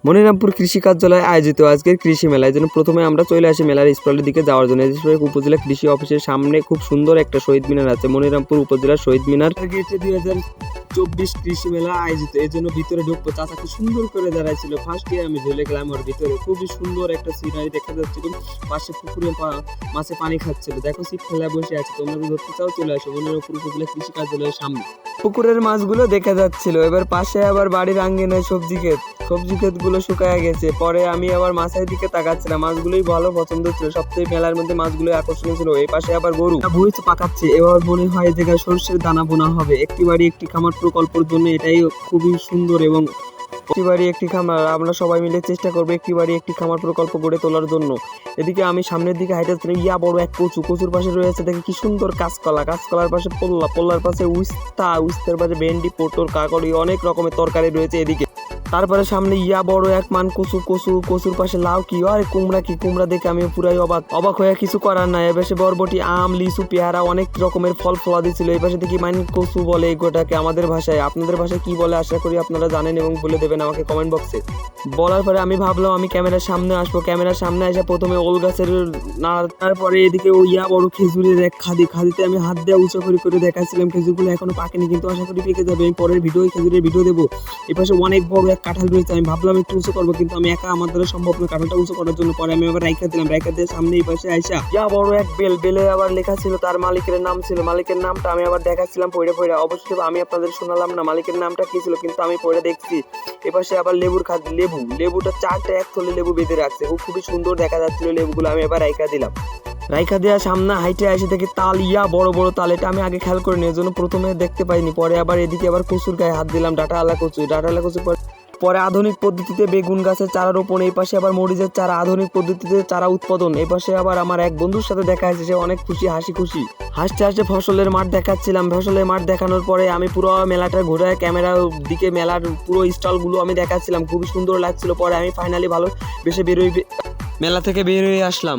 মনিরামপুর কৃষি কার্যালয়ে আয়োজিত আজকের কৃষি মেলায় জন্য প্রথমে আমরা চলে আসি মেলার স্টলের দিকে যাওয়ার জন্য। উপজেলা কৃষি অফিসের সামনে খুব সুন্দর একটা শহীদ মিনার আছে। মনিরামপুর উপজেলার শহীদ মিনার গেটে 2024 কৃষি মেলা আয়োজিত, এর জন্য ভিতরে ঢুকবো। চাচা খুব সুন্দর করে দাঁড়াইছিল, ফার্স্ট ইয়ার আমি ঝুলে গেলাম ওর ভিতরে। খুবই সুন্দর একটা সিনারি দেখা যাচ্ছিল, পাশে পুকুরে মাছে পানি খাচ্ছিল। দেখো ছিপ ফেলা বসে আছে, তোমরা যদি ধরতে চাও চলে আসো মনিরামপুর উপজেলা কৃষি কার্যালয়ের সামনে। পুকুরের মাছগুলো দেখা যাচ্ছিল। এবার পাশে আবার বাড়ির আঙ্গিনায় সবজি ক্ষেত গুলো শুকায় গেছে। পরে আমি আবার মাছের দিকে তাকাচ্ছিলাম, মাছগুলোই ভালো পছন্দ ছিল। সবচেয়ে মেলার মধ্যে মাছগুলো আকর্ষণীয় ছিল। এই পাশে আবার গরু ভুঁইতে পাকাচ্ছে, এবার মনে হয় যে সর্ষের দানা বোনা হবে। একটি বাড়ি একটি খামার প্রকল্পের জন্য এটাই খুবই সুন্দর এবং একটি বাড়ি একটি খামার, আমরা সবাই মিলে চেষ্টা করবো একটি বাড়ি একটি খামার প্রকল্প গড়ে তোলার জন্য। এদিকে আমি সামনের দিকে হাইটাচ্ছিলাম, বড় এক কচুর পাশে রয়েছে দেখে কি সুন্দর কাঁচকলার পাশে পোল্লার পাশে উস্তার পাশে ভেন্ডি, পটল, কাকড়ি, অনেক রকমের তরকারি রয়েছে। এদিকে তারপরে সামনে বড় এক মান কচুর পাশে লাউ কি আর কুমড়া দেখে আমি পুরাই অবাক হয়ে কিছু করার নাই। এবার বরবটি, আম, লিচু, পেয়ারা, অনেক রকমের ফল ফলাদি ছিল। এই পাশে দেখি কচু বলে এগুলোটাকে আমাদের ভাষায়। আপনাদের ভাষায় কি বলে আশা করি আপনারা জানেন এবং বলে দেবেন আমাকে কমেন্ট বক্সে। বলার পরে আমি ভাবলাম আমি ক্যামেরার সামনে আসবো। ক্যামেরার সামনে এসে প্রথমে ওল গাছের তারপরে এদিকে বড় খেজুরের এক খাদিতে আমি হাত দিয়ে উঁচু করে দেখাচ্ছিলাম। খেজুরগুলো এখনো পাকেনি, কিন্তু আশা করি পেকে যাবে। আমি পরের খেজুরের ভিডিও দেবো। এপাশে অনেক বড় এক কাঁঠাল রয়েছে। আমি ভাবলাম একটু উঁচু করবো, কিন্তু আমি একা আমার দ্বারা সম্ভব না কাঁঠালটা উঁচু করার জন্য। পরে আমি আবার রাইখা দিয়ে সামনে এই পাশে আইসা বড় এক বেলে আবার লেখা ছিল তার মালিকের নাম ছিল। মালিকের নামটা আমি আবার দেখাচ্ছিলাম পড়ে অবশ্যই আমি আপনাদের শোনালাম না মালিকের নামটা কি ছিল, কিন্তু আমি পড়ে দেখছি। এপাশে আবার লেবুটা 4টা এক থলে লেবু বেঁধে রাখছে, খুবই সুন্দর দেখা যাচ্ছিল লেবুগুলো। আমি এবার রাইখা দেওয়া সামনে হাইটে এসে দেখি তাল, বড় বড় তাল। এটা আমি আগে খেয়াল করিনি, এর জন্য প্রথমে দেখতে পাইনি। পরে আবার এদিকে আবার কচুর গায়ে হাত দিলাম, ডাঁটাওয়ালা কচু। পরে আধুনিক পদ্ধতিতে বেগুন গাছের চারা রোপণ। এই পাশে আবার মরিচের চারা, আধুনিক পদ্ধতিতে চারা উৎপাদন। এই পাশে আবার আমার এক বন্ধুর সাথে দেখা হয়েছে, সে অনেক খুশি হাসতে ফসলের মাঠ দেখাচ্ছিলাম। ফসলের মাঠ দেখানোর পরে আমি পুরো মেলাটা ঘুরে ক্যামেরার দিকে মেলার পুরো স্টলগুলো আমি দেখাচ্ছিলাম, খুবই সুন্দর লাগছিল। পরে আমি ফাইনালি ভালো বেশি মেলা থেকে বের হয়ে আসলাম।